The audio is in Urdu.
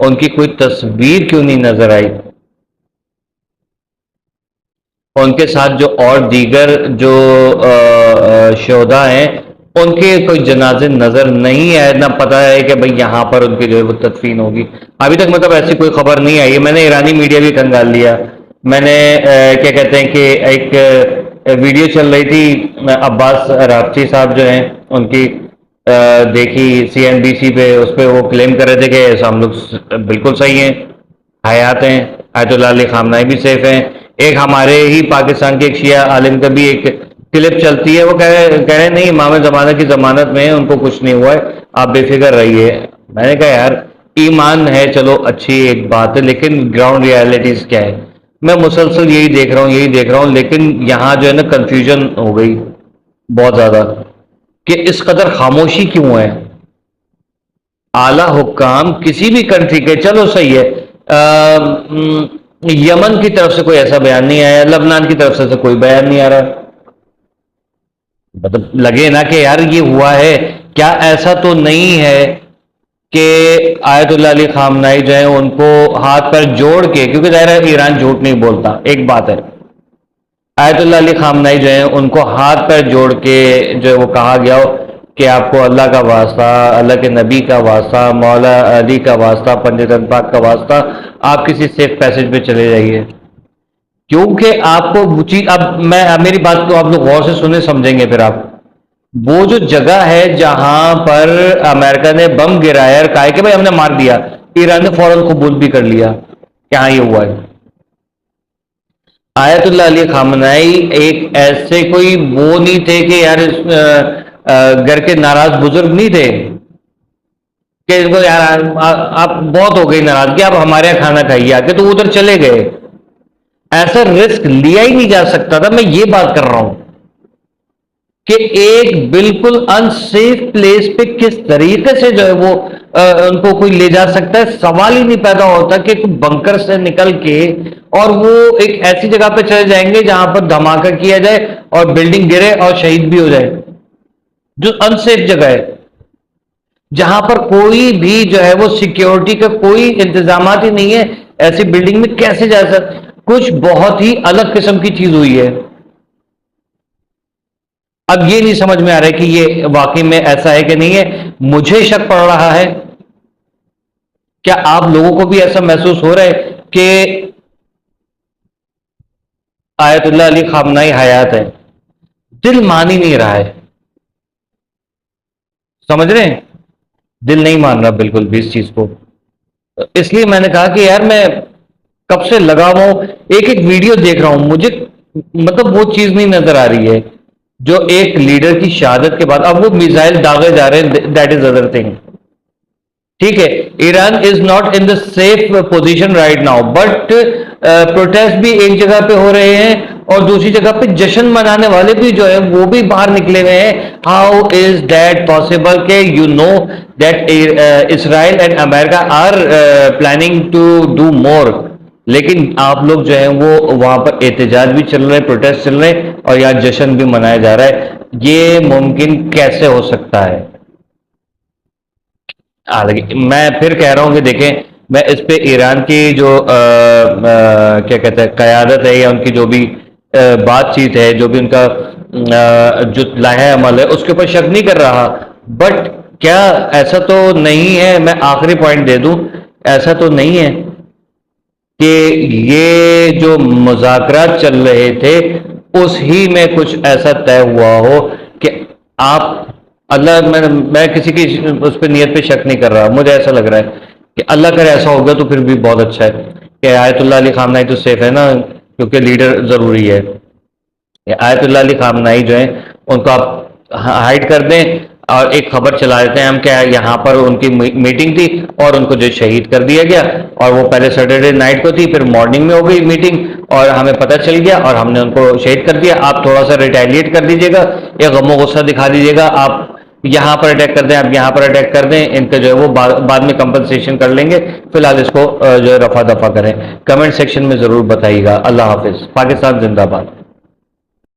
ان کی کوئی تصویر کیوں نہیں نظر آئی؟ ان کے ساتھ جو اور دیگر جو شہداء ہیں ان کے کوئی جنازے نظر نہیں آئے، نہ پتہ ہے کہ بھئی یہاں پر ان کی جو ہے وہ تدفین ہوگی۔ ابھی تک مطلب ایسی کوئی خبر نہیں آئی ہے۔ میں نے ایرانی میڈیا بھی کنگال لیا، میں نے کیا کہتے ہیں کہ ایک ویڈیو چل رہی تھی عباس رافتی صاحب جو ہیں ان کی، دیکھی CNBC پہ، اس پہ وہ کلیم کر رہے تھے کہ ہم لوگ بالکل صحیح ہیں، حیات ہیں، آیت اللہ علی خامنہئی بھی سیف ہیں۔ ایک ہمارے ہی پاکستان کے ایک شیعہ عالم کا بھی ایک کلپ چلتی ہے، وہ کہہ رہے نہیں امام زمانہ کی ضمانت میں ان کو کچھ نہیں ہوا ہے، آپ بے فکر رہیے۔ میں نے کہا یار ایمان ہے چلو اچھی ایک بات ہے، لیکن گراؤنڈ ریالٹیز کیا ہے؟ میں مسلسل یہی دیکھ رہا ہوں، لیکن یہاں جو ہے نا کنفیوژن ہو گئی بہت زیادہ کہ اس قدر خاموشی کیوں ہے؟ اعلیٰ حکام کسی بھی کنٹری کے، چلو صحیح ہے، یمن کی طرف سے کوئی ایسا بیان نہیں آیا، لبنان کی طرف سے کوئی بیان نہیں آ رہا، مطلب لگے نا کہ یار یہ ہوا ہے۔ کیا ایسا تو نہیں ہے کہ آیت اللہ علی خامنہئی جو ہے ان کو ہاتھ پر جوڑ کے، کیونکہ ظاہر ہے ایران جھوٹ نہیں بولتا، ایک بات ہے، آیت اللہ علی خامنہئی جو ہے ان کو ہاتھ پر جوڑ کے جو ہے وہ کہا گیا ہو کہ آپ کو اللہ کا واسطہ، اللہ کے نبی کا واسطہ، مولا علی کا واسطہ، پنجتن پاک کا واسطہ، آپ کسی سیف پیسج پہ چلے جائیے، کیونکہ آپ کو وہ چیز، اب میں میری بات کو آپ لوگ غور سے سنیں سمجھیں گے پھر آپ، وہ جو جگہ ہے جہاں پر امریکہ نے بم گرایا اور کہا کہ بھائی ہم نے مار دیا، ایران نے فوراً قبول بھی کر لیا کہ ہاں یہ ہوا ہے۔ آیت اللہ علی خامنہئی ایک ایسے کوئی وہ نہیں تھے کہ یار گھر کے ناراض بزرگ نہیں تھے کہ یار آپ بہت ہو گئی ناراضگی، آپ ہمارے یہاں کھانا کھائیے آ کے، تو ادھر چلے گئے۔ ایسا رسک لیا ہی نہیں جا سکتا تھا، میں یہ بات کر رہا ہوں کہ ایک بالکل ان سیف پلیس پہ کس طریقے سے جو ہے وہ ان کو کوئی لے جا سکتا ہے، سوال ہی نہیں پیدا ہوتا کہ کوئی بنکر سے نکل کے اور وہ ایک ایسی جگہ پہ چلے جائیں گے جہاں پر دھماکہ کیا جائے اور بلڈنگ گرے اور شہید بھی ہو جائے، جو ان سیف جگہ ہے، جہاں پر کوئی بھی جو ہے وہ سیکیورٹی کا کوئی انتظامات ہی نہیں ہے، ایسی بلڈنگ میں کیسے جا سکتا؟ کچھ بہت ہی الگ قسم کی چیز ہوئی ہے۔ اب یہ نہیں سمجھ میں آ رہا ہے کہ یہ واقعی میں ایسا ہے کہ نہیں ہے، مجھے شک پڑ رہا ہے۔ کیا آپ لوگوں کو بھی ایسا محسوس ہو رہا ہے کہ آیت اللہ علی خامنہئی حیات ہے؟ دل مان ہی نہیں رہا ہے، سمجھ رہے ہیں؟ دل نہیں مان رہا بالکل بھی اس چیز کو، اس لیے میں نے کہا کہ یار میں کب سے لگا ہوا ہوں، ایک ایک ویڈیو دیکھ رہا ہوں، مجھے مطلب وہ چیز نہیں نظر آ رہی ہے جو ایک لیڈر کی شہادت کے بعد، اب وہ میزائل داغے جا رہے ہیں، دیٹ از ادر تھنگ، ٹھیک ہے، Iran is not in the safe position right now, but protest بھی ایک جگہ پہ ہو رہے ہیں اور دوسری جگہ پہ جشن منانے والے بھی جو ہے وہ بھی باہر نکلے ہوئے ہیں۔ ہاؤ از دیٹ پاسبل کہ you know that Israel and America are planning to do more, لیکن آپ لوگ جو ہیں وہ وہاں پر احتجاج بھی چل رہے ہیں، پروٹیسٹ چل رہے ہیں اور یہاں جشن بھی منایا جا رہا ہے، یہ ممکن کیسے ہو سکتا ہے؟ میں پھر کہہ رہا ہوں کہ دیکھیں، میں اس پہ ایران کی جو کیا کہتے ہیں قیادت ہے یا ان کی جو بھی بات چیت ہے، جو بھی ان کا جو لائحہ عمل ہے، اس کے اوپر شک نہیں کر رہا، بٹ کیا ایسا تو نہیں ہے، میں آخری پوائنٹ دے دوں، ایسا تو نہیں ہے کہ یہ جو مذاکرات چل رہے تھے اس ہی میں کچھ ایسا طے ہوا ہو کہ آپ اللہ، میں کسی کی اس پہ نیت پہ شک نہیں کر رہا، مجھے ایسا لگ رہا ہے کہ اللہ کرے ایسا ہوگا تو پھر بھی بہت اچھا ہے کہ آیت اللہ علی خامنہئی تو سیف ہے نا، کیونکہ لیڈر ضروری ہے۔ آیت اللہ علی خامنہئی جو ہیں ان کو آپ ہائڈ کر دیں اور ایک خبر چلا دیتے ہیں ہم کہ یہاں پر ان کی میٹنگ تھی اور ان کو جو شہید کر دیا گیا، اور وہ پہلے سیٹرڈے نائٹ کو تھی، پھر مارننگ میں ہو گئی میٹنگ اور ہمیں پتہ چل گیا اور ہم نے ان کو شہید کر دیا۔ آپ تھوڑا سا ریٹیلیٹ کر دیجیے گا یا غم و غصہ دکھا دیجیے گا، آپ یہاں پر اٹیک کر دیں، آپ یہاں پر اٹیک کر دیں، ان کا جو ہے وہ بعد میں کمپنسیشن کر لیں گے، فی الحال اس کو جو ہے رفع دفع کریں۔ کمنٹ سیکشن میں ضرور بتائیے گا۔ اللہ حافظ، پاکستان زندہ باد۔